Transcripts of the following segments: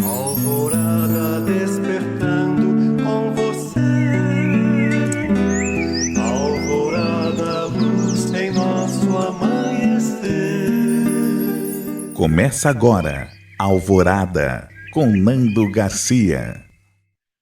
Alvorada despertando com você. Alvorada, luz em nosso amanhecer. Começa agora, Alvorada, com Nando Garcia.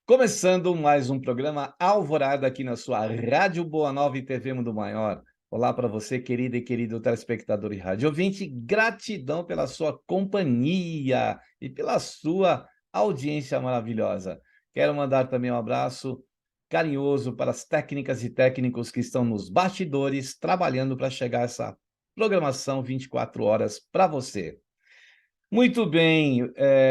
Começando mais um programa Alvorada aqui na sua Rádio Boa Nova e TV Mundo Maior. Olá para você, querida e querido telespectador e rádio ouvinte. Gratidão pela sua companhia e pela sua audiência maravilhosa. Quero mandar também um abraço carinhoso para as técnicas e técnicos que estão nos bastidores trabalhando para chegar essa programação 24 horas para você. Muito bem,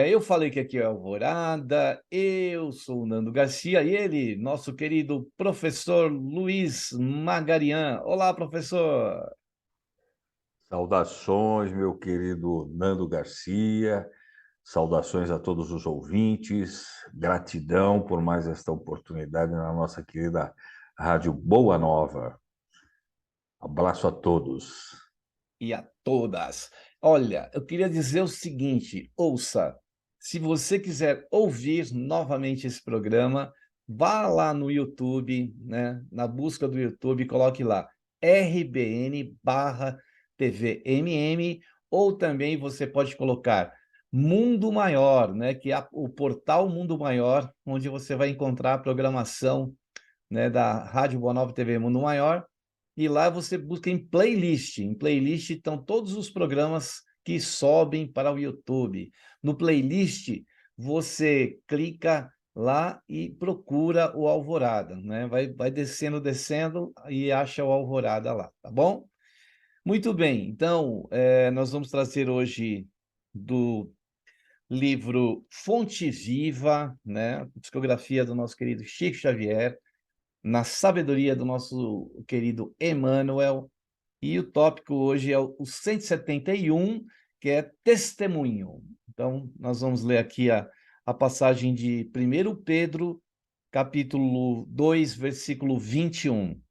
eu falei que aqui é Alvorada, eu sou o Nando Garcia e ele, nosso querido professor Luiz Magarian. Olá, professor. Saudações, meu querido Nando Garcia, saudações a todos os ouvintes, gratidão por mais esta oportunidade na nossa querida Rádio Boa Nova. Abraço a todos. E a todas. Olha, eu queria dizer o seguinte, ouça, se você quiser ouvir novamente esse programa, vá lá no YouTube, né? Na busca do YouTube, coloque lá RBN/TVMM, ou também você pode colocar Mundo Maior, né? Que é o portal Mundo Maior, onde você vai encontrar a programação, né, da Rádio Boa Nova TV Mundo Maior, e lá você busca em playlist. Em playlist estão todos os programas que sobem para o YouTube. No playlist, você clica lá e procura o Alvorada, né? Vai descendo, descendo e acha o Alvorada lá, tá bom? Muito bem, então, nós vamos trazer hoje do livro Fonte Viva, né? Psicografia do nosso querido Chico Xavier, na sabedoria do nosso querido Emmanuel. E o tópico hoje é o 171, que é testemunho. Então, nós vamos ler aqui a passagem de 1 Pedro, capítulo 2, versículo 21.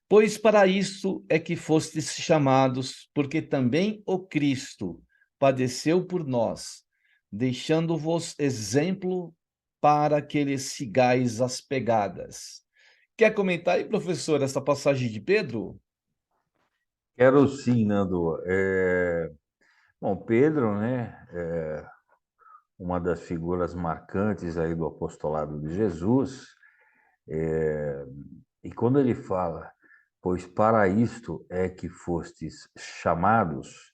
Pois para isso é que fostes chamados, porque também o Cristo padeceu por nós, deixando-vos exemplo para que lhe sigais as pegadas. Quer comentar aí, professor, essa passagem de Pedro? Quero sim, Nando. Bom, Pedro, né, uma das figuras marcantes aí do apostolado de Jesus, e quando ele fala, pois para isto é que fostes chamados,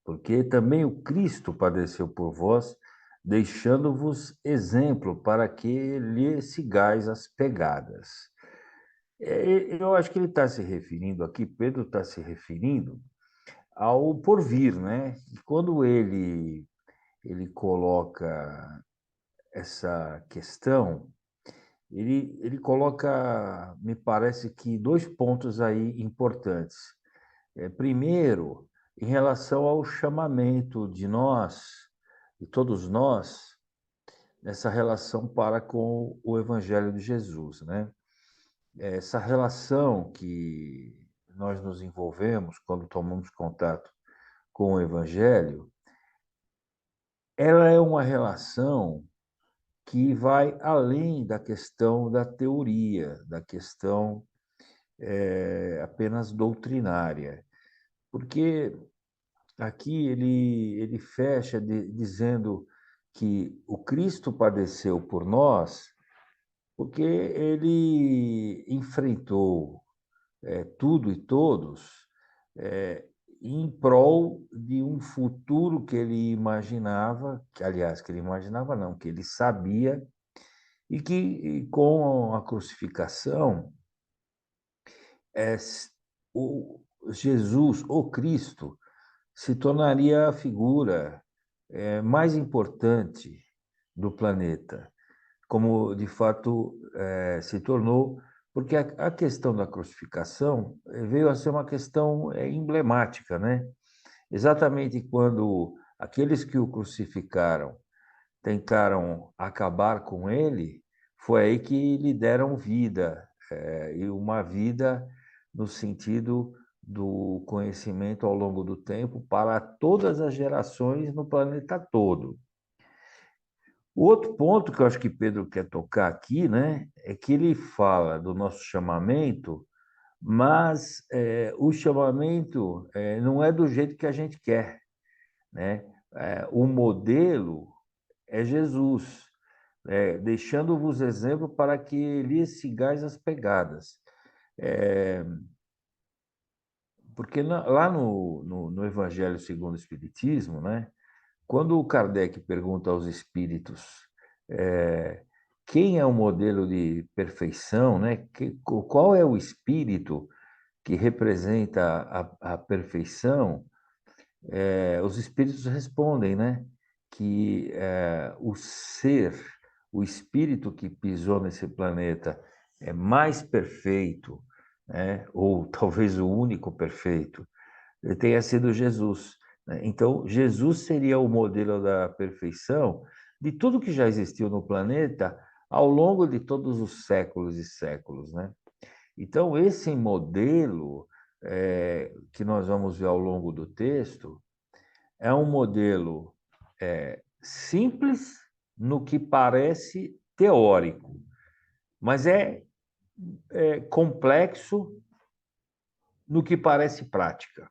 porque também o Cristo padeceu por vós, deixando-vos exemplo para que lhe sigais as pegadas. Eu acho que ele está se referindo aqui, Pedro está se referindo ao porvir, né? E quando ele coloca essa questão, ele coloca, me parece que dois pontos aí importantes. Primeiro, em relação ao chamamento de nós, de todos nós, nessa relação para com o Evangelho de Jesus, né? Essa relação que nós nos envolvemos quando tomamos contato com o Evangelho, ela é uma relação que vai além da questão da teoria, da questão apenas doutrinária, porque aqui ele fecha dizendo que o Cristo padeceu por nós, porque ele enfrentou tudo e todos é, em prol de um futuro que ele imaginava, que aliás, que ele imaginava não, que ele sabia, e que com a crucificação, é, o Jesus, o Cristo, se tornaria a figura mais importante do planeta, como de fato se tornou, porque a questão da crucificação veio a ser uma questão emblemática, né? Exatamente quando aqueles que o crucificaram tentaram acabar com ele, foi aí que lhe deram vida, e uma vida no sentido do conhecimento ao longo do tempo para todas as gerações no planeta todo. O outro ponto que eu acho que Pedro quer tocar aqui, né, é que ele fala do nosso chamamento, mas o chamamento não é do jeito que a gente quer, né? O modelo é Jesus, deixando-vos exemplo para que lhe sigais as pegadas. É, porque lá no Evangelho segundo o Espiritismo, né, quando o Kardec pergunta aos espíritos é, quem é o modelo de perfeição, né, qual é o espírito que representa a perfeição, os espíritos respondem, né, que o ser, o espírito que pisou nesse planeta é mais perfeito, né, ou talvez o único perfeito, tenha sido Jesus, né? Então, Jesus seria o modelo da perfeição de tudo que já existiu no planeta ao longo de todos os séculos e séculos, né? Então, esse modelo que nós vamos ver ao longo do texto é um modelo simples no que parece teórico, mas é complexo no que parece prática.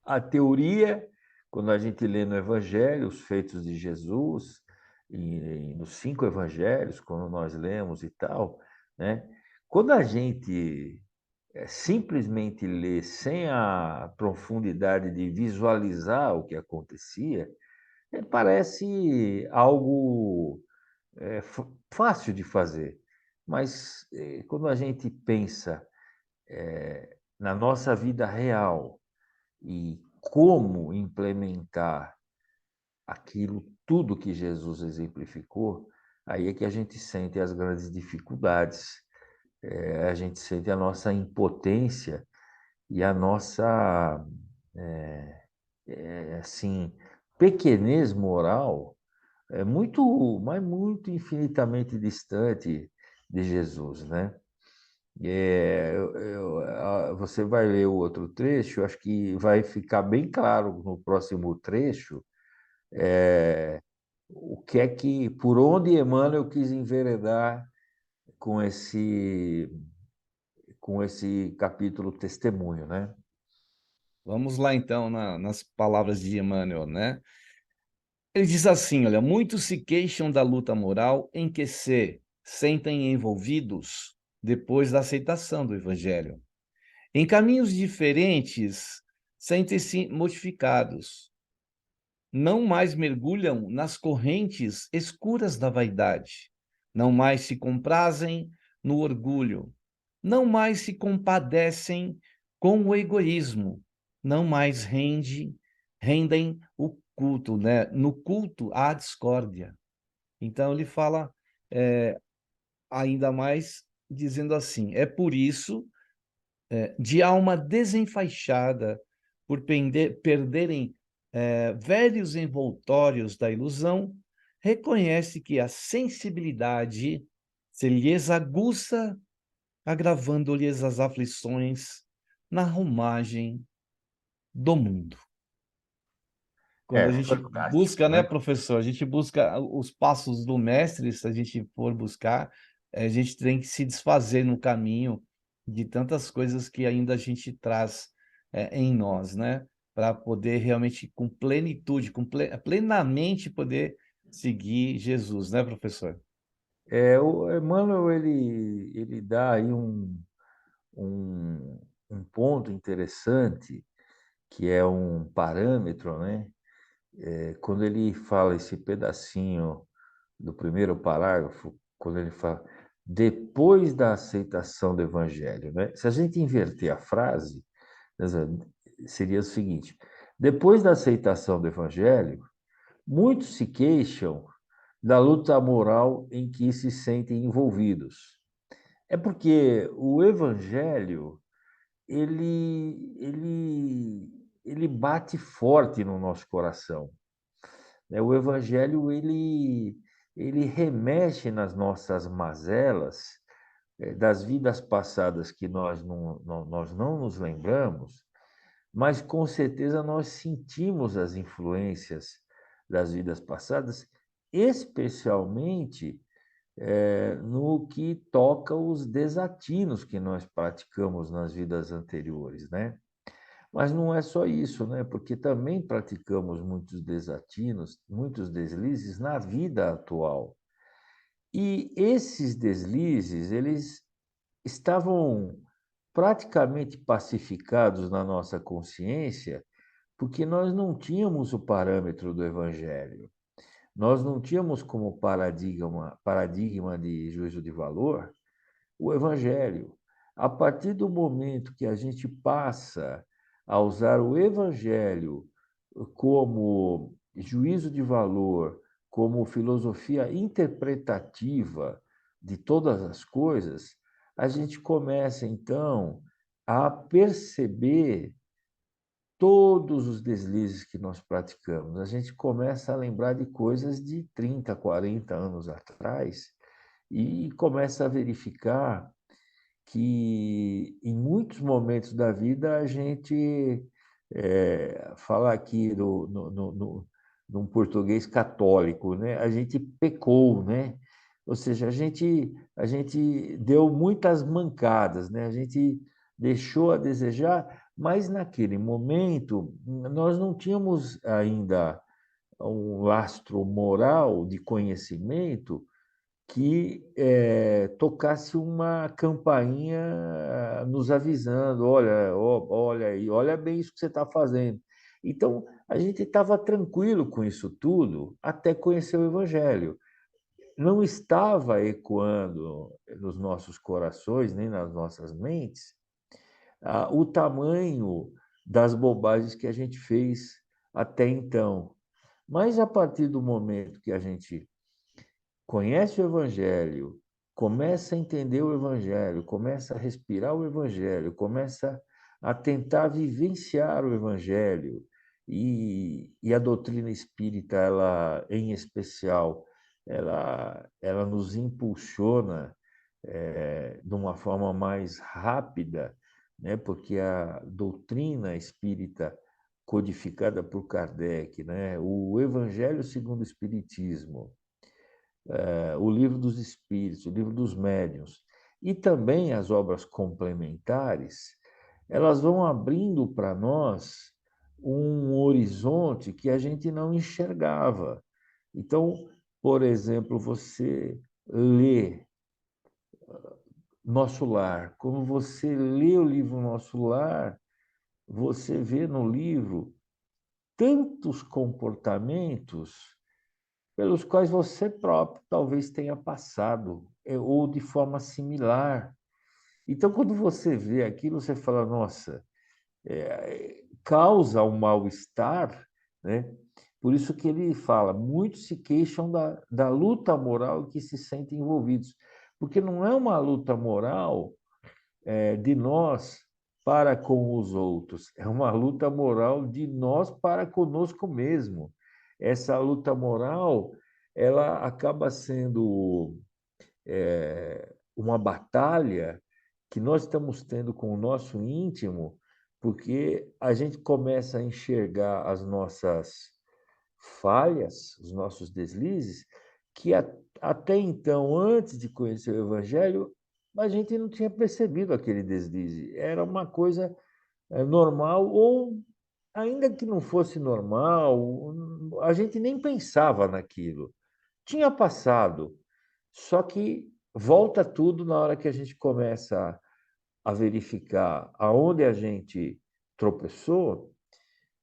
A teoria, quando a gente lê no Evangelho, os feitos de Jesus, e nos 5 evangelhos, quando nós lemos e tal, né? Quando a gente simplesmente lê sem a profundidade de visualizar o que acontecia, parece algo fácil de fazer. Mas quando a gente pensa na nossa vida real, e como implementar aquilo tudo que Jesus exemplificou, aí é que a gente sente as grandes dificuldades, a gente sente a nossa impotência e a nossa, assim, pequenez moral é muito, mas muito infinitamente distante de Jesus, né? Você vai ler o outro trecho, acho que vai ficar bem claro no próximo trecho o que é que, por onde Emmanuel quis enveredar com esse capítulo testemunho, né? Vamos lá, então, nas palavras de Emmanuel, né? Ele diz assim, olha, muitos se queixam da luta moral em que se sentem envolvidos depois da aceitação do Evangelho. Em caminhos diferentes, sentem-se modificados. Não mais mergulham nas correntes escuras da vaidade. Não mais se comprazem no orgulho. Não mais se compadecem com o egoísmo. Não mais rendem o culto, né? No culto à discórdia. Então ele fala ainda mais dizendo assim: é por isso de alma desenfaixada, por perderem velhos envoltórios da ilusão, reconhece que a sensibilidade se lhes aguça, agravando-lhes as aflições na romagem do mundo. Quando a gente busca, Fantástico, né, né? professor, a gente busca os passos do mestre, se a gente for buscar, a gente tem que se desfazer no caminho de tantas coisas que ainda a gente traz em nós, né? Para poder realmente, com plenitude, plenamente poder seguir Jesus, né, professor? O Emmanuel, ele dá aí um, um ponto interessante, que é um parâmetro, né? Quando ele fala esse pedacinho do primeiro parágrafo, quando ele fala depois da aceitação do evangelho, né? Se a gente inverter a frase, seria o seguinte: depois da aceitação do evangelho, muitos se queixam da luta moral em que se sentem envolvidos. É porque o evangelho ele bate forte no nosso coração, né? O evangelho ele remexe nas nossas mazelas das vidas passadas que nós não nos lembramos, mas com certeza nós sentimos as influências das vidas passadas especialmente no que toca os desatinos que nós praticamos nas vidas anteriores, né? Mas não é só isso, né? Porque também praticamos muitos desatinos, muitos deslizes na vida atual. E esses deslizes, eles estavam praticamente pacificados na nossa consciência, porque nós não tínhamos o parâmetro do Evangelho. Nós não tínhamos como paradigma de juízo de valor o Evangelho. A partir do momento que a gente passa a usar o Evangelho como juízo de valor, como filosofia interpretativa de todas as coisas, a gente começa, então, a perceber todos os deslizes que nós praticamos. A gente começa a lembrar de coisas de 30, 40 anos atrás e começa a verificar que em muitos momentos da vida a gente fala aqui num português católico, né? A gente pecou, né? Ou seja, a gente deu muitas mancadas, né? A gente deixou a desejar, mas naquele momento nós não tínhamos ainda um lastro moral de conhecimento que tocasse uma campainha nos avisando, olha, olha aí, olha bem isso que você está fazendo. Então, a gente estava tranquilo com isso tudo até conhecer o Evangelho. Não estava ecoando nos nossos corações, nem nas nossas mentes, o tamanho das bobagens que a gente fez até então. Mas, a partir do momento que a gente conhece o Evangelho, começa a entender o Evangelho, começa a respirar o Evangelho, começa a tentar vivenciar o Evangelho, e a doutrina espírita, ela, em especial, ela nos impulsiona de uma forma mais rápida, né? Porque a doutrina espírita codificada por Kardec, né? O Evangelho segundo o Espiritismo, o Livro dos Espíritos, o Livro dos Médiuns, e também as obras complementares, elas vão abrindo para nós um horizonte que a gente não enxergava. Então, por exemplo, você lê Nosso Lar. Quando você lê o livro Nosso Lar, você vê no livro tantos comportamentos pelos quais você próprio talvez tenha passado, ou de forma similar. Então, quando você vê aquilo, você fala, nossa, causa um mal-estar, né? Por isso que ele fala, muitos se queixam da luta moral que se sentem envolvidos, porque não é uma luta moral de nós para com os outros, é uma luta moral de nós para conosco mesmo. Essa luta moral, ela acaba sendo uma batalha que nós estamos tendo com o nosso íntimo, porque a gente começa a enxergar as nossas falhas, os nossos deslizes, que até então, antes de conhecer o Evangelho, a gente não tinha percebido aquele deslize. Era uma coisa normal, ou ainda que não fosse normal, a gente nem pensava naquilo. Tinha passado, só que volta tudo na hora que a gente começa a verificar aonde a gente tropeçou,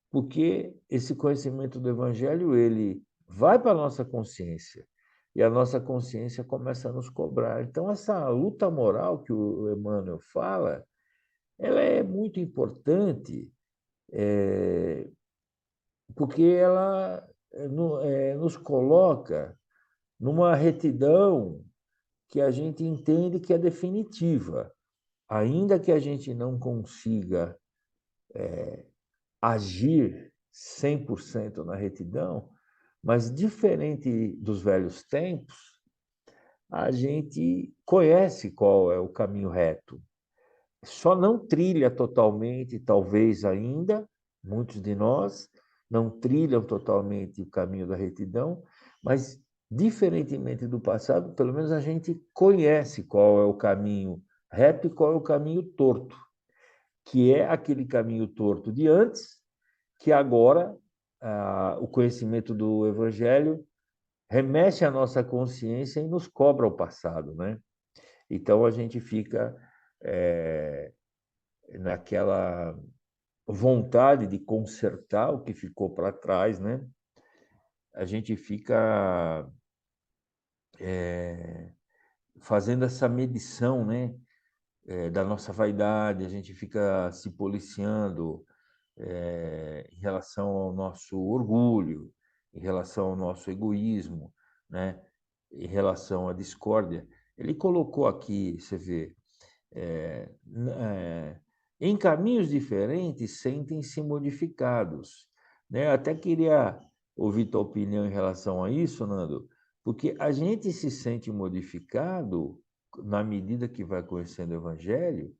porque esse conhecimento do Evangelho, ele vai para a nossa consciência, e a nossa consciência começa a nos cobrar. Então, essa luta moral que o Emmanuel fala, ela é muito importante, porque ela nos coloca numa retidão que a gente entende que é definitiva. Ainda que a gente não consiga agir 100% na retidão, mas diferente dos velhos tempos, a gente conhece qual é o caminho reto. Só não trilha totalmente, talvez ainda, muitos de nós não trilham totalmente o caminho da retidão, mas Diferentemente do passado, pelo menos a gente conhece qual é o caminho reto e qual é o caminho torto, que é aquele caminho torto de antes, que agora o conhecimento do Evangelho remexe à nossa consciência e nos cobra o passado, né? Então a gente fica naquela vontade de consertar o que ficou para trás, né? A gente fica fazendo essa medição, né? Da nossa vaidade, a gente fica se policiando em relação ao nosso orgulho, em relação ao nosso egoísmo, né? Em relação à discórdia. Ele colocou aqui, você vê, é, em caminhos diferentes sentem-se modificados, né? Até queria ouvir tua opinião em relação a isso, Nando, porque a gente se sente modificado na medida que vai conhecendo o Evangelho,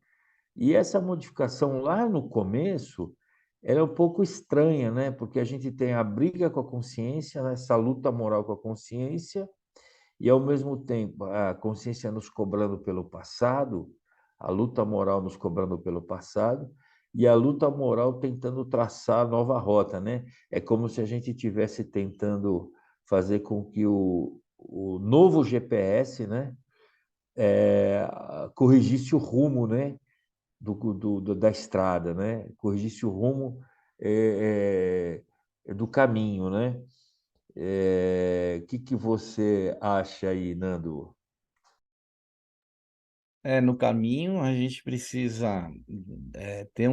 e essa modificação lá no começo ela é um pouco estranha, né? Porque a gente tem a briga com a consciência, né? Essa luta moral com a consciência, e ao mesmo tempo a consciência nos cobrando pelo passado, a luta moral nos cobrando pelo passado, e a luta moral tentando traçar nova rota, né? É como se a gente estivesse tentando fazer com que o novo GPS, né? Corrigisse o rumo, né? Da estrada, né? Corrigisse o rumo do caminho, né? Que você acha aí, Nando? No caminho, a gente precisa ter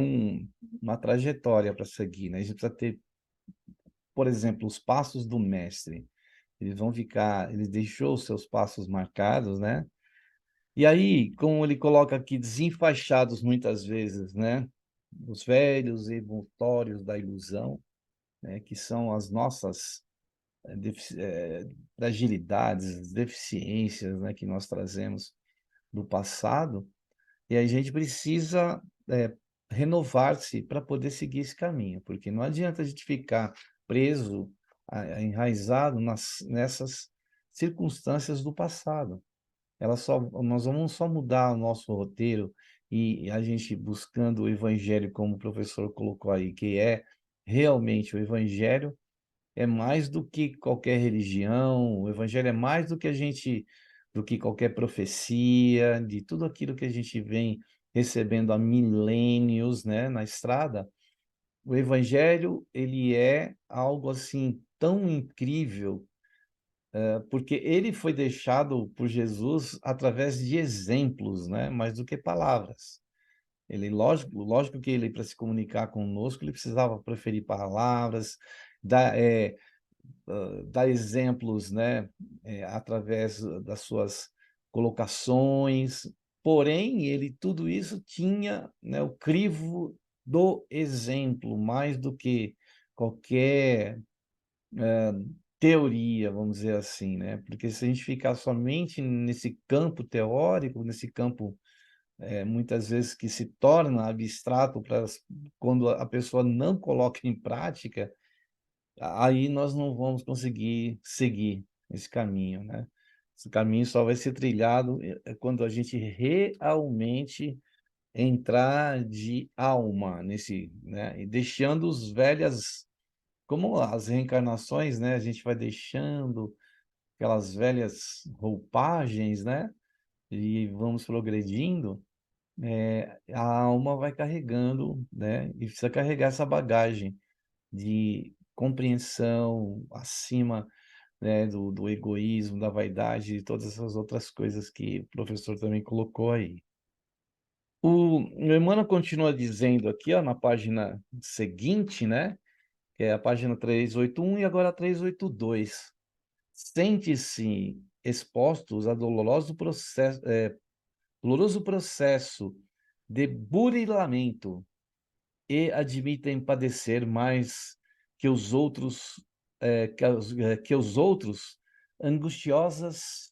uma trajetória para seguir, né? A gente precisa ter, por exemplo, os passos do mestre. Ele deixou os seus passos marcados, né? E aí, como ele coloca aqui, desenfaixados muitas vezes, né? Os velhos envoltórios da ilusão, né? Que são as nossas fragilidades, deficiências, né? Que nós trazemos do passado. E a gente precisa renovar-se para poder seguir esse caminho, porque não adianta a gente ficar preso, enraizado nessas circunstâncias do passado. Nós vamos só mudar o nosso roteiro e a gente buscando o evangelho, como o professor colocou aí, que é realmente o evangelho, é mais do que qualquer religião, o evangelho é mais do que qualquer profecia, de tudo aquilo que a gente vem recebendo há milênios, né, na estrada. O evangelho, ele é algo assim tão incrível, porque ele foi deixado por Jesus através de exemplos, né, mais do que palavras. Lógico que ele, para se comunicar conosco, ele precisava preferir palavras, dar, dar exemplos, né, através das suas colocações, porém, ele tudo isso tinha, né, o crivo do exemplo, mais do que qualquer teoria, vamos dizer assim, né? Porque se a gente ficar somente nesse campo teórico, nesse campo muitas vezes que se torna abstrato quando a pessoa não coloca em prática, aí nós não vamos conseguir seguir esse caminho, né? Esse caminho só vai ser trilhado quando a gente realmente entrar de alma nesse, né? E deixando os velhas, como as reencarnações, né? A gente vai deixando aquelas velhas roupagens, né? E vamos progredindo, a alma vai carregando, né? E precisa carregar essa bagagem de compreensão acima, né, do egoísmo, da vaidade e todas essas outras coisas que o professor também colocou aí. O Emmanuel continua dizendo aqui, ó, na página seguinte, né, que é a página 381 e agora a 382. Sente-se expostos a doloroso processo de burilamento e admitem padecer mais que os outros, que os outros angustiosas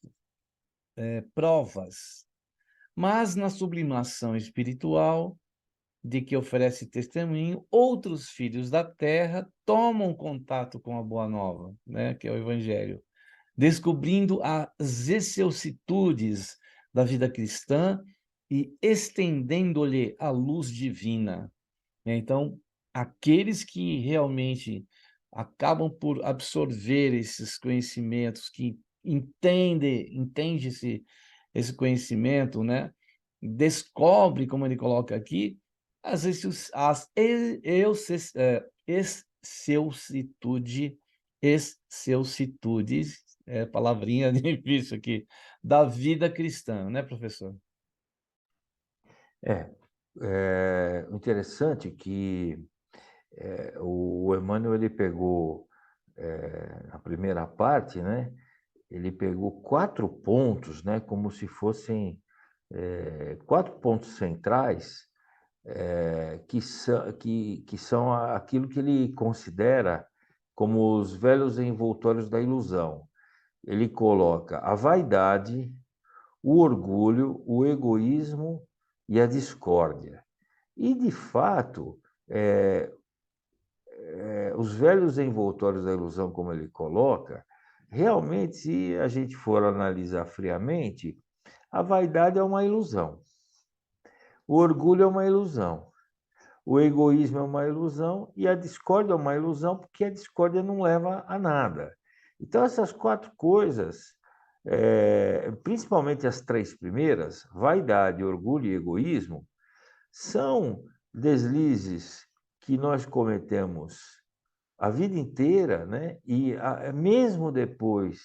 provas, mas na sublimação espiritual de que oferece testemunho, outros filhos da terra tomam contato com a boa nova, né, que é o evangelho, descobrindo as excelsitudes da vida cristã e estendendo-lhe a luz divina. Então, aqueles que realmente acabam por absorver esses conhecimentos, que entende-se esse conhecimento, né? Descobre, como ele coloca aqui, excelsitudes, palavrinha difícil aqui, da vida cristã, né, professor? O interessante é que o Emmanuel ele pegou a primeira parte, né? Ele pegou 4 pontos, né? Como se fossem 4 pontos centrais que são aquilo que ele considera como os velhos envoltórios da ilusão. Ele coloca a vaidade, o orgulho, o egoísmo e a discórdia. E, de fato, os velhos envoltórios da ilusão, como ele coloca, realmente, se a gente for analisar friamente, a vaidade é uma ilusão, o orgulho é uma ilusão, o egoísmo é uma ilusão e a discórdia é uma ilusão, porque a discórdia não leva a nada. Então, essas 4 coisas, principalmente as 3 primeiras, vaidade, orgulho e egoísmo, são deslizes que nós cometemos a vida inteira, né? E mesmo depois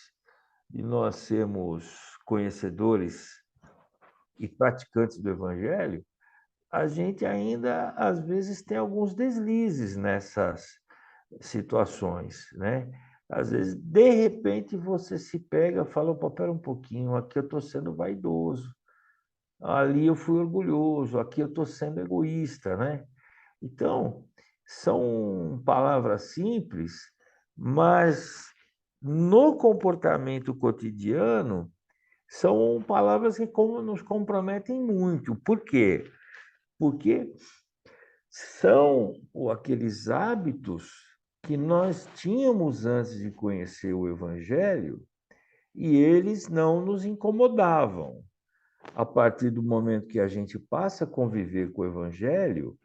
de nós sermos conhecedores e praticantes do Evangelho, a gente ainda, às vezes, tem alguns deslizes nessas situações, né? Às vezes, de repente, você se pega e fala, opa, pera um pouquinho, aqui eu estou sendo vaidoso, ali eu fui orgulhoso, aqui eu estou sendo egoísta, né? Então, são palavras simples, mas no comportamento cotidiano, são palavras que nos comprometem muito. Por quê? Porque são aqueles hábitos que nós tínhamos antes de conhecer o Evangelho e eles não nos incomodavam. A partir do momento que a gente passa a conviver com o Evangelho,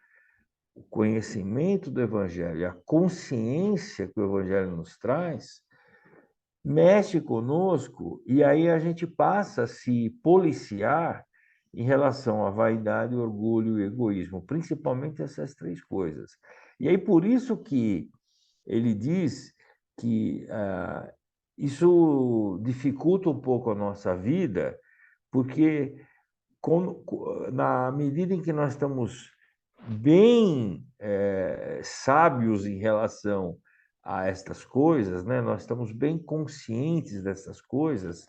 o conhecimento do Evangelho, a consciência que o Evangelho nos traz, mexe conosco e aí a gente passa a se policiar em relação à vaidade, orgulho e egoísmo, principalmente essas 3 coisas. E aí por isso que ele diz que isso dificulta um pouco a nossa vida, porque na medida em que nós estamos bem sábios em relação a estas coisas, né? Nós estamos bem conscientes dessas coisas,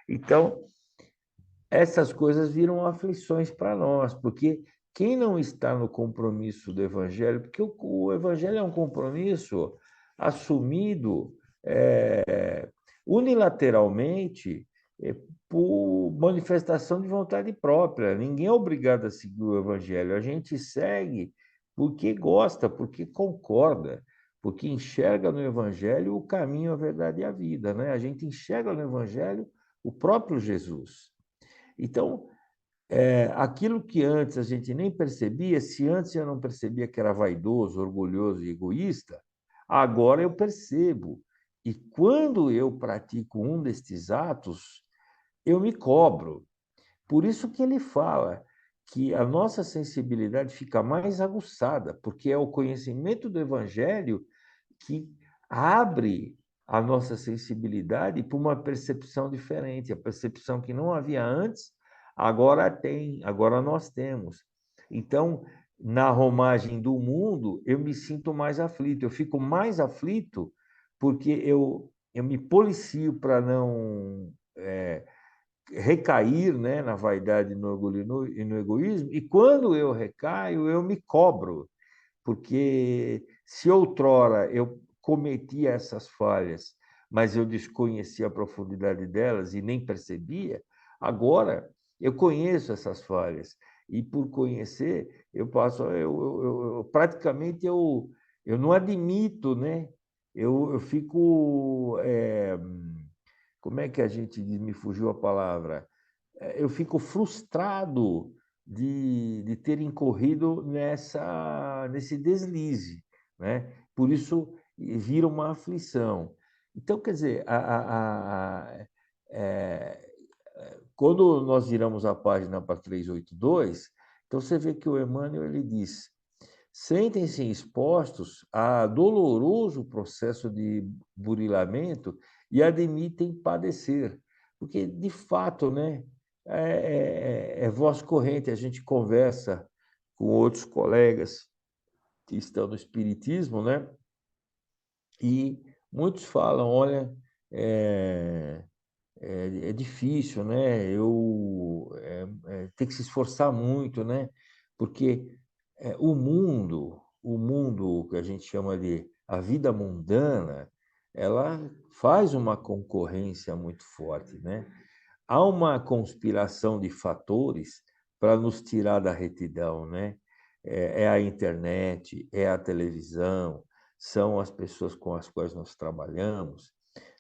então essas coisas viram aflições para nós, porque quem não está no compromisso do Evangelho, porque o Evangelho é um compromisso assumido unilateralmente por manifestação de vontade própria. Ninguém é obrigado a seguir o Evangelho. A gente segue porque gosta, porque concorda, porque enxerga no Evangelho o caminho, a verdade e a vida, né? A gente enxerga no Evangelho o próprio Jesus. Então, aquilo que antes a gente nem percebia, se antes eu não percebia que era vaidoso, orgulhoso e egoísta, agora eu percebo. E quando eu pratico um destes atos, eu me cobro. Por isso que ele fala que a nossa sensibilidade fica mais aguçada, porque é o conhecimento do Evangelho que abre a nossa sensibilidade para uma percepção diferente, a percepção que não havia antes, agora tem, agora nós temos. Então, na romagem do mundo, eu me sinto mais aflito, eu fico mais aflito porque eu me policio para não recair, né, na vaidade, no orgulho e no egoísmo, e quando eu recaio, eu me cobro, porque se outrora eu cometia essas falhas, mas eu desconhecia a profundidade delas e nem percebia, agora eu conheço essas falhas e por conhecer eu passo, praticamente eu não admito, né? Eu fico como é que a gente diz, me fugiu a palavra, eu fico frustrado de ter incorrido nesse deslize, né? Por isso vira uma aflição. Então, quer dizer, é, quando nós viramos a página para 382, então você vê que o Emmanuel ele diz: sentem-se expostos a doloroso processo de burilamento e admitem padecer. Porque, de fato, né, é voz corrente, a gente conversa com outros colegas que estão no espiritismo, né? E muitos falam, olha, é difícil, né? Tem que se esforçar muito, né? Porque o mundo que a gente chama de a vida mundana, ela faz uma concorrência muito forte, né? Há uma conspiração de fatores para nos tirar da retidão, né? É a internet, é a televisão, são as pessoas com as quais nós trabalhamos,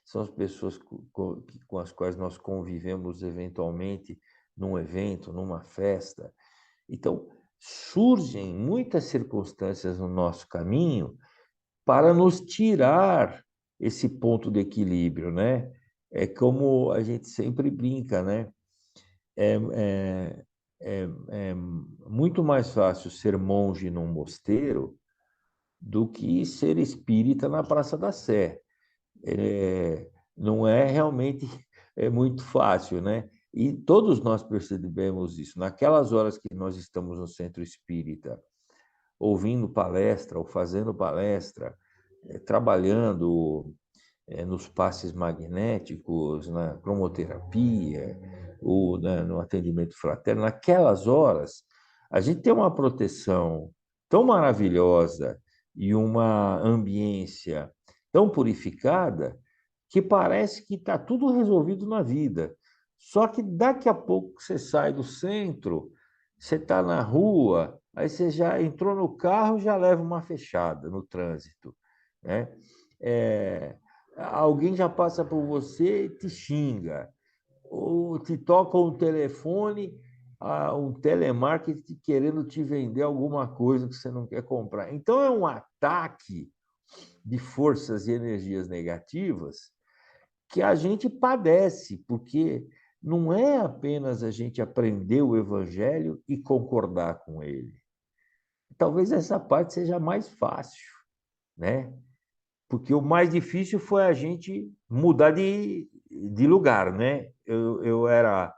são as pessoas com as quais nós convivemos eventualmente num evento, numa festa. Então, surgem muitas circunstâncias no nosso caminho para nos tirar esse ponto de equilíbrio, né? É como a gente sempre brinca, né? É, é, é muito mais fácil ser monge num mosteiro do que ser espírita na Praça da Sé. Não é realmente muito fácil, né? E todos nós percebemos isso. Naquelas horas que nós estamos no centro espírita, ouvindo palestra ou fazendo palestra, trabalhando nos passes magnéticos, na cromoterapia, ou no atendimento fraterno, naquelas horas, a gente tem uma proteção tão maravilhosa e uma ambiência tão purificada que parece que está tudo resolvido na vida. Só que daqui a pouco você sai do centro, você está na rua, aí você já entrou no carro, já leva uma fechada no trânsito, né? Alguém já passa por você e te xinga, ou te toca um telefone, um telemarketing querendo te vender alguma coisa que você não quer comprar. Então, é um ataque de forças e energias negativas que a gente padece, porque não é apenas a gente aprender o evangelho e concordar com ele. Talvez essa parte seja mais fácil, né? Porque o mais difícil foi a gente mudar de lugar, né? Eu era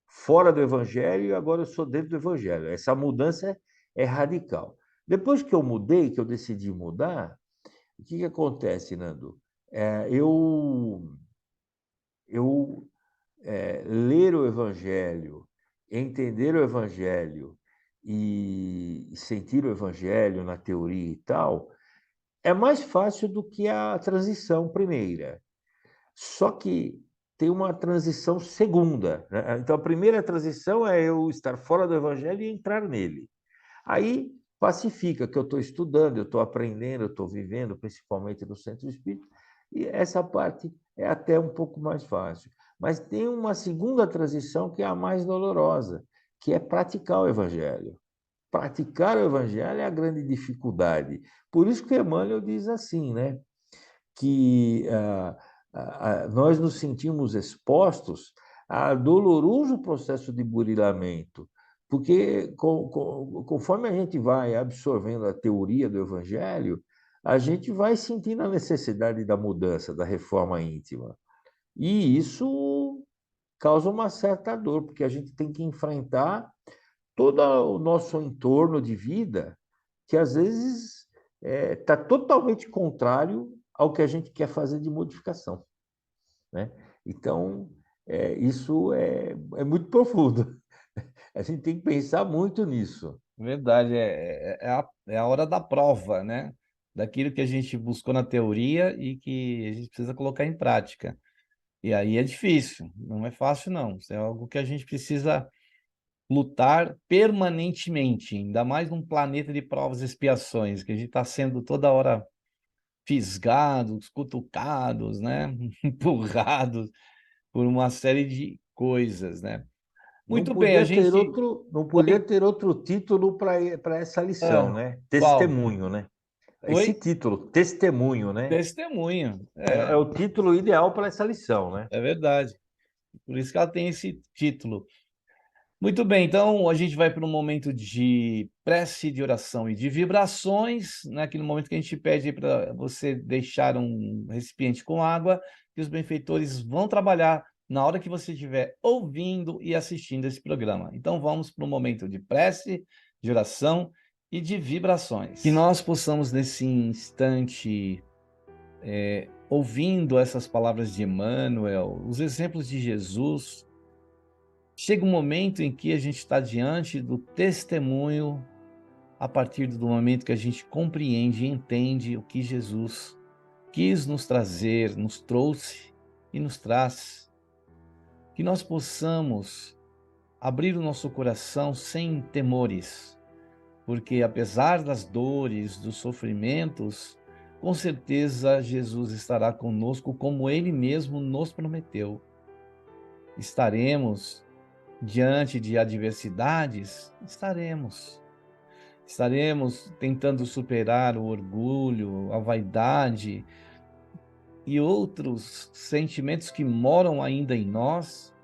fora do evangelho e agora eu sou dentro do evangelho. Essa mudança é radical. Depois que eu mudei, que eu decidi mudar, o que acontece, Nando? Eu ler o Evangelho, entender o Evangelho e sentir o Evangelho na teoria e tal, é mais fácil do que a transição primeira. Só que tem uma transição segunda, né? Então, a primeira transição é eu estar fora do Evangelho e entrar nele. Aí pacifica que eu estou estudando, eu estou aprendendo, eu estou vivendo, principalmente no centro espírita, e essa parte é até um pouco mais fácil. Mas tem uma segunda transição que é a mais dolorosa, que é praticar o Evangelho. Praticar o Evangelho é a grande dificuldade. Por isso que Emmanuel diz assim, né? Que nós nos sentimos expostos a doloroso processo de burilamento, porque conforme a gente vai absorvendo a teoria do Evangelho, a gente vai sentindo a necessidade da mudança, da reforma íntima. E isso causa uma certa dor, porque a gente tem que enfrentar todo o nosso entorno de vida, que às vezes está totalmente contrário ao que a gente quer fazer de modificação, né? Então, isso é muito profundo. A gente tem que pensar muito nisso. Verdade, é a hora da prova, né? Daquilo que a gente buscou na teoria e que a gente precisa colocar em prática. E aí é difícil, não é fácil, não. Isso é algo que a gente precisa lutar permanentemente, ainda mais num planeta de provas e expiações, que a gente está sendo toda hora fisgados, cutucados, né? Empurrados. por uma série de coisas, né? Não Muito bem, a podia ter gente... outro, não podia Oi? ter outro título para essa lição, Ah, né? qual? Testemunho, né? Esse Oi? título, testemunho, né? Testemunho. É o título ideal para essa lição, né? É verdade. Por isso que ela tem esse título. Muito bem, então a gente vai para um momento de prece, de oração e de vibrações, né? Aquele momento que a gente pede para você deixar um recipiente com água, que os benfeitores vão trabalhar na hora que você estiver ouvindo e assistindo esse programa. Então vamos para um momento de prece, de oração e de vibrações. Que nós possamos, nesse instante, ouvindo essas palavras de Emmanuel, os exemplos de Jesus. Chega um momento em que a gente está diante do testemunho, a partir do momento que a gente compreende e entende o que Jesus quis nos trazer, nos trouxe e nos traz. Que nós possamos abrir o nosso coração sem temores, porque apesar das dores, dos sofrimentos, com certeza Jesus estará conosco como Ele mesmo nos prometeu. Estaremos diante de adversidades, estaremos tentando superar o orgulho, a vaidade e outros sentimentos que moram ainda em nós,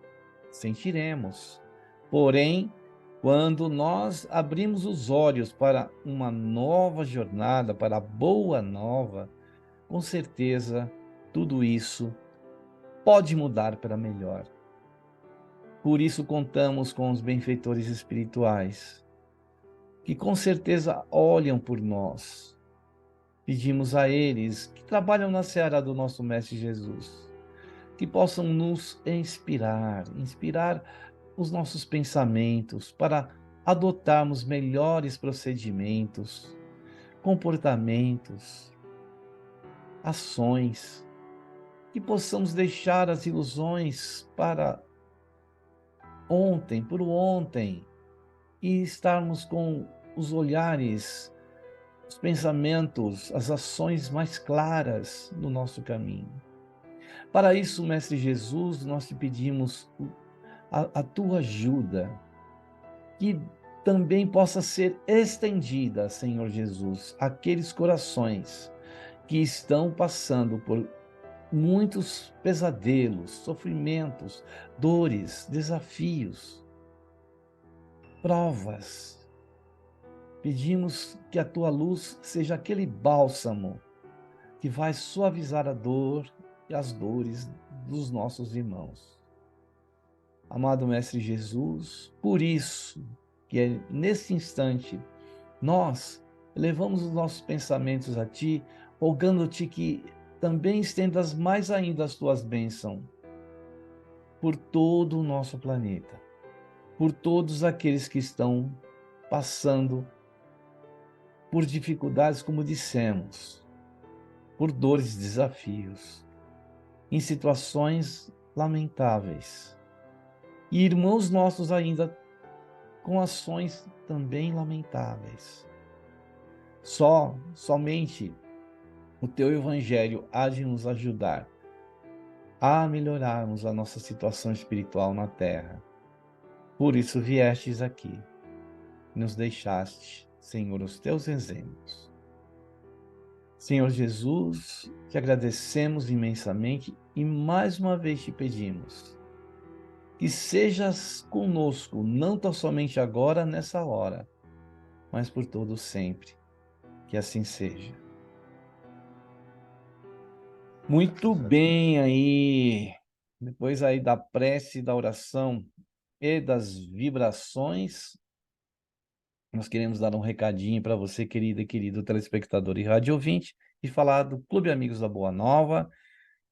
sentiremos. Porém, quando nós abrimos os olhos para uma nova jornada, para a boa nova, com certeza tudo isso pode mudar para melhor. Por isso contamos com os benfeitores espirituais, que com certeza olham por nós. Pedimos a eles que trabalham na seara do nosso Mestre Jesus, que possam nos inspirar os nossos pensamentos para adotarmos melhores procedimentos, comportamentos, ações, que possamos deixar as ilusões para ontem, por ontem, e estarmos com os olhares, os pensamentos, as ações mais claras no nosso caminho. Para isso, Mestre Jesus, nós te pedimos a tua ajuda, que também possa ser estendida, Senhor Jesus, àqueles corações que estão passando por muitos pesadelos, sofrimentos, dores, desafios, provas. Pedimos que a tua luz seja aquele bálsamo que vai suavizar a dor e as dores dos nossos irmãos. Amado Mestre Jesus, por isso que nesse instante nós elevamos os nossos pensamentos a Ti, rogando-te que também estendas mais ainda as Tuas bênçãos por todo o nosso planeta, por todos aqueles que estão passando por dificuldades, como dissemos, por dores e desafios, em situações lamentáveis. E irmãos nossos ainda com ações também lamentáveis. Somente o teu evangelho há de nos ajudar a melhorarmos a nossa situação espiritual na terra. Por isso viestes aqui, nos deixaste, Senhor, os teus exemplos. Senhor Jesus, te agradecemos imensamente e mais uma vez te pedimos que sejas conosco, não tão somente agora, nessa hora, mas por todo sempre. Que assim seja. Muito bem aí. Depois aí da prece, da oração e das vibrações, nós queremos dar um recadinho para você, querida e querido telespectador e rádio ouvinte, e falar do Clube Amigos da Boa Nova,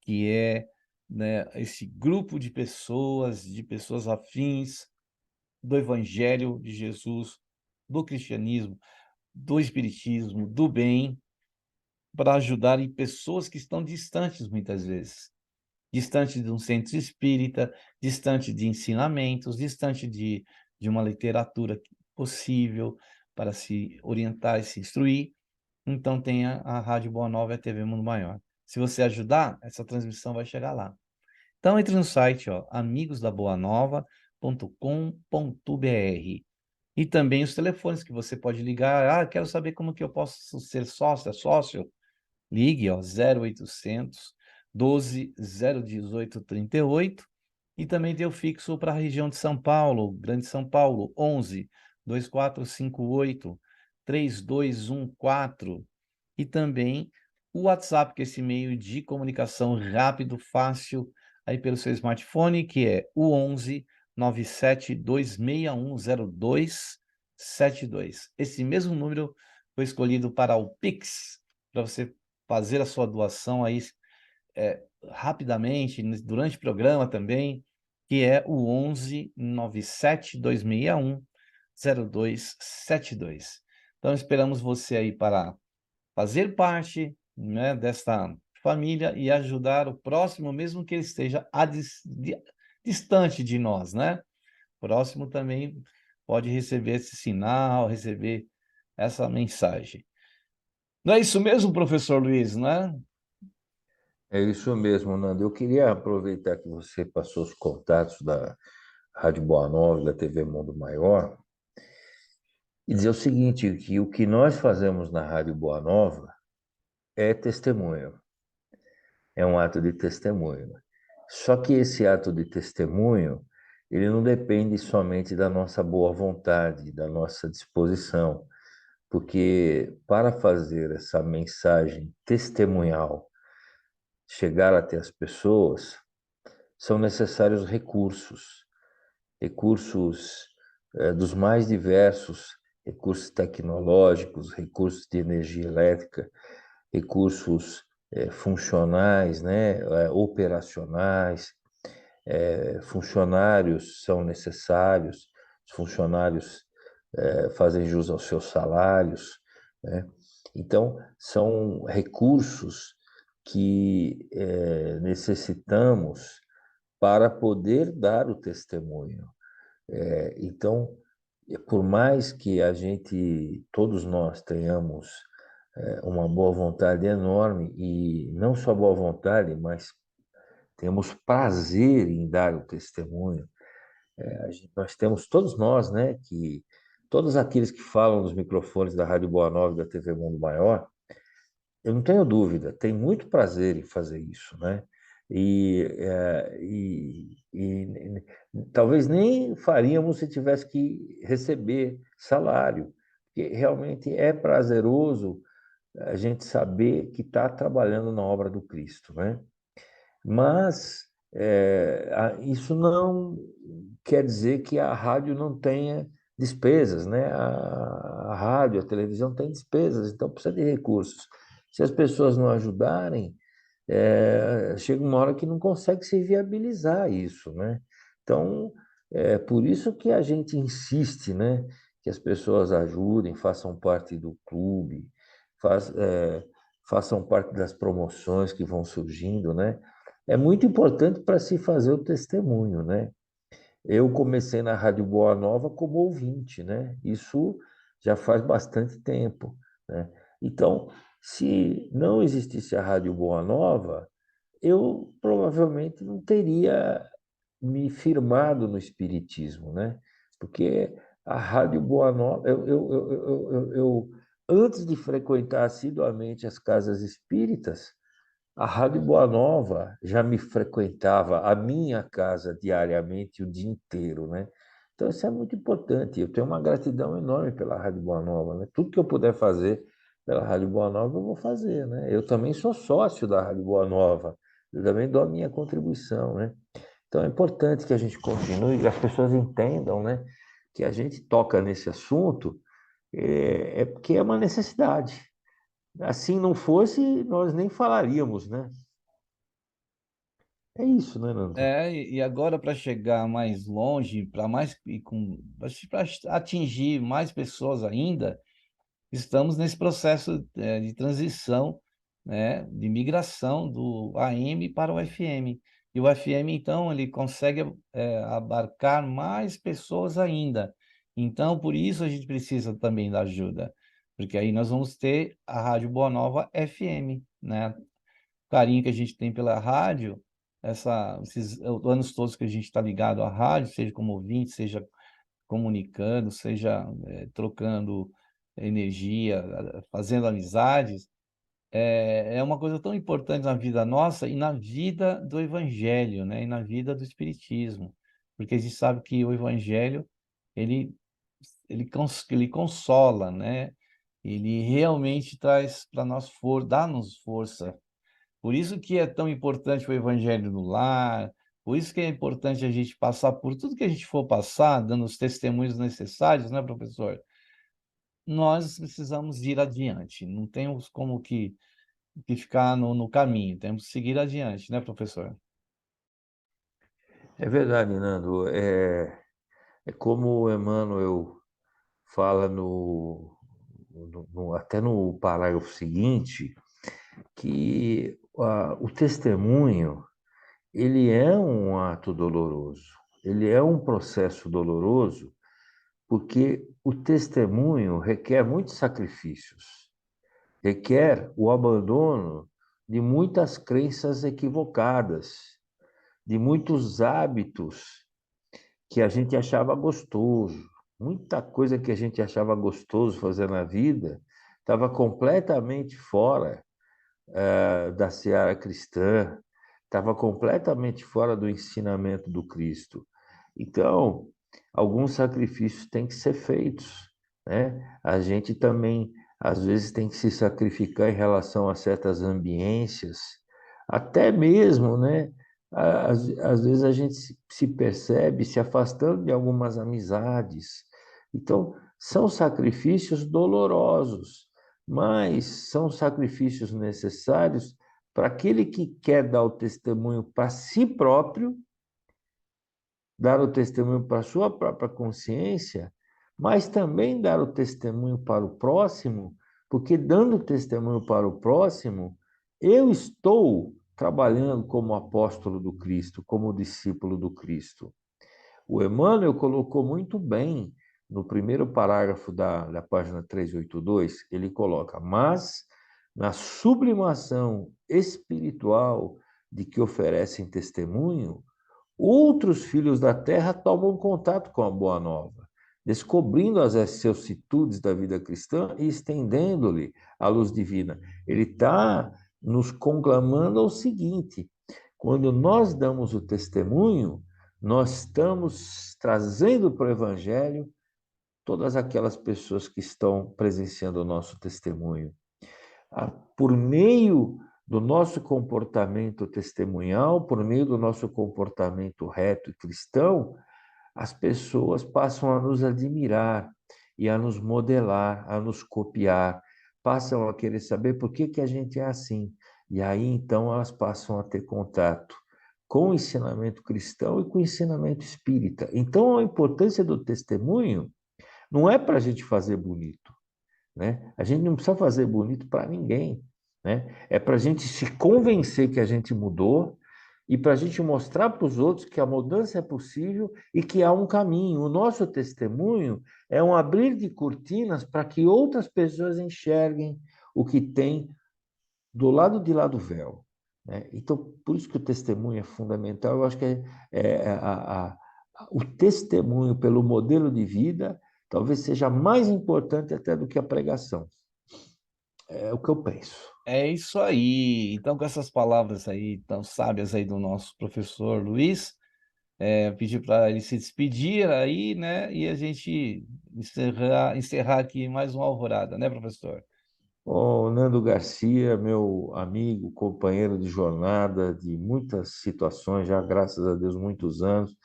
que é, né, esse grupo de pessoas afins do Evangelho de Jesus, do cristianismo, do espiritismo, do bem, para ajudarem pessoas que estão distantes muitas vezes. Distante de um centro espírita, distante de ensinamentos, distante de uma literatura possível para se orientar e se instruir. Então tem a Rádio Boa Nova e a TV Mundo Maior. Se você ajudar, essa transmissão vai chegar lá. Então, entre no site, ó, amigosdaboanova.com.br. E também os telefones que você pode ligar. Ah, quero saber como que eu posso ser sócio, sócio. Ligue, ó, 0800 12 018 38. E também tem o fixo para a região de São Paulo, Grande São Paulo, 11 2458 3214. E também o WhatsApp, que é esse meio de comunicação rápido, fácil, aí pelo seu smartphone, que é o 11 97 261 0272. Esse mesmo número foi escolhido para o Pix, para você fazer a sua doação aí rapidamente, durante o programa também, que é o 11 97 261 0272. Então, esperamos você aí para fazer parte, né, desta família e ajudar o próximo, mesmo que ele esteja distante de nós, né? O próximo também pode receber esse sinal, receber essa mensagem. Não é isso mesmo, professor Luiz, né? É isso mesmo, Nando. Eu queria aproveitar que você passou os contatos da Rádio Boa Nova, da TV Mundo Maior, e dizer o seguinte, que o que nós fazemos na Rádio Boa Nova é testemunho, é um ato de testemunho. Só que esse ato de testemunho, ele não depende somente da nossa boa vontade, da nossa disposição, porque para fazer essa mensagem testemunhal chegar até as pessoas, são necessários recursos, recursos dos mais diversos, recursos tecnológicos, recursos de energia elétrica, recursos funcionais, né, operacionais, funcionários são necessários, os funcionários fazem jus aos seus salários, né? Então, são recursos que necessitamos para poder dar o testemunho. Então, por mais que a gente, todos nós tenhamos uma boa vontade enorme, e não só boa vontade, mas temos prazer em dar o testemunho. Nós temos, todos nós, né, que todos aqueles que falam nos microfones da Rádio Boa Nova e da TV Mundo Maior, eu não tenho dúvida, tem muito prazer em fazer isso, né? E talvez nem faríamos se tivesse que receber salário, porque realmente é prazeroso a gente saber que está trabalhando na obra do Cristo, né? Mas isso não quer dizer que a rádio não tenha despesas, né? A rádio, a televisão tem despesas, então precisa de recursos. Se as pessoas não ajudarem, chega uma hora que não consegue se viabilizar isso, né? Então, é por isso que a gente insiste, né? Que as pessoas ajudem, façam parte do clube, façam parte das promoções que vão surgindo, né? É muito importante para se fazer o testemunho, né? Eu comecei na Rádio Boa Nova como ouvinte, né? Isso já faz bastante tempo, né? Então, se não existisse a Rádio Boa Nova, eu provavelmente não teria me firmado no espiritismo, né? Porque a Rádio Boa Nova, antes de frequentar assiduamente as casas espíritas, a Rádio Boa Nova já me frequentava a minha casa diariamente o dia inteiro, né? Então isso é muito importante. Eu tenho uma gratidão enorme pela Rádio Boa Nova, né? Tudo que eu puder fazer pela Rádio Boa Nova eu vou fazer, né? Eu também sou sócio da Rádio Boa Nova. Eu também dou a minha contribuição, né? Então é importante que a gente continue, que as pessoas entendam, né? Que a gente toca nesse assunto porque é uma necessidade. Assim não fosse, nós nem falaríamos, né? É isso, né, Nando? E agora para chegar mais longe, para mais e com para atingir mais pessoas ainda, estamos nesse processo de transição, né, de migração do AM para o FM. E o FM, então, ele consegue abarcar mais pessoas ainda. Então, por isso a gente precisa também da ajuda, porque aí nós vamos ter a Rádio Boa Nova FM, né? O carinho que a gente tem pela rádio esses anos todos que a gente está ligado à rádio, seja como ouvinte, seja comunicando, seja trocando energia, fazendo amizades, é uma coisa tão importante na vida nossa e na vida do Evangelho, né? E na vida do Espiritismo, porque a gente sabe que o Evangelho ele ele consola, né? Ele realmente traz para nós dá-nos força. Por isso que é tão importante o Evangelho no lar, por isso que é importante a gente passar por tudo que a gente for passar, dando os testemunhos necessários, né, professor? Nós precisamos ir adiante, não temos como que ficar no caminho, temos que seguir adiante, né, professor? É verdade, Nando. É como o Emmanuel fala até no parágrafo seguinte, que o testemunho ele é um ato doloroso, ele é um processo doloroso, porque o testemunho requer muitos sacrifícios, requer o abandono de muitas crenças equivocadas, de muitos hábitos que a gente achava gostoso. Muita coisa que a gente achava gostoso fazer na vida estava completamente fora da seara cristã, estava completamente fora do ensinamento do Cristo. Então, alguns sacrifícios têm que ser feitos, né? A gente também, às vezes, tem que se sacrificar em relação a certas ambiências, até mesmo, né? Às vezes a gente se percebe se afastando de algumas amizades. Então, são sacrifícios dolorosos, mas são sacrifícios necessários para aquele que quer dar o testemunho para si próprio, dar o testemunho para a sua própria consciência, mas também dar o testemunho para o próximo, porque dando o testemunho para o próximo, eu estou trabalhando como apóstolo do Cristo, como discípulo do Cristo. O Emmanuel colocou muito bem no primeiro parágrafo da página 382, ele coloca: mas na sublimação espiritual de que oferecem testemunho, outros filhos da terra tomam contato com a Boa Nova, descobrindo as vicissitudes da vida cristã e estendendo-lhe a luz divina. Ele está nos conclamando ao seguinte: quando nós damos o testemunho, nós estamos trazendo para o Evangelho todas aquelas pessoas que estão presenciando o nosso testemunho. Por meio do nosso comportamento testemunhal, por meio do nosso comportamento reto e cristão, as pessoas passam a nos admirar e a nos modelar, a nos copiar, passam a querer saber por que a gente é assim. E aí, então, elas passam a ter contato com o ensinamento cristão e com o ensinamento espírita. Então, a importância do testemunho não é para a gente fazer bonito, né? A gente não precisa fazer bonito para ninguém, né? É para a gente se convencer que a gente mudou e para a gente mostrar para os outros que a mudança é possível e que há um caminho. O nosso testemunho é um abrir de cortinas para que outras pessoas enxerguem o que tem do lado de lá do véu, né? Então, por isso que o testemunho é fundamental. Eu acho que o testemunho pelo modelo de vida talvez seja mais importante até do que a pregação. É o que eu penso. É isso aí. Então, com essas palavras aí tão sábias aí do nosso professor Luiz, pedir para ele se despedir aí, né? E a gente encerrar aqui mais uma alvorada, né, professor? O Nando Garcia, meu amigo, companheiro de jornada de muitas situações, já graças a Deus, muitos anos.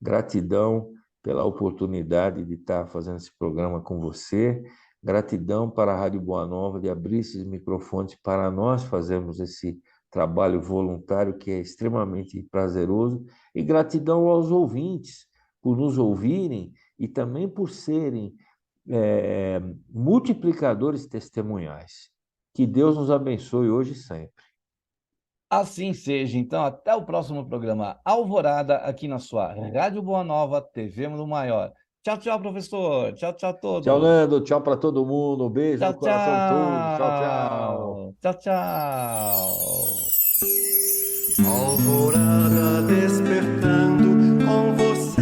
Gratidão pela oportunidade de estar fazendo esse programa com você. Gratidão para a Rádio Boa Nova de abrir esses microfones para nós fazermos esse trabalho voluntário que é extremamente prazeroso. E gratidão aos ouvintes por nos ouvirem e também por serem multiplicadores testemunhais. Que Deus nos abençoe hoje e sempre. Assim seja. Então, até o próximo programa Alvorada, aqui na sua Rádio Boa Nova, TV Mundo Maior. Tchau, tchau, professor. Tchau, tchau a Tchau, todos. Nando. Tchau para todo mundo. Um beijo Tchau, no coração de todos. Tchau, tchau. tchau. Tchau, tchau. Alvorada despertando com você.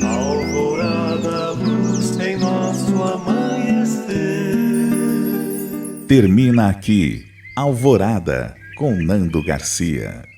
Alvorada, luz em nosso amanhecer. Termina aqui Alvorada, com Nando Garcia.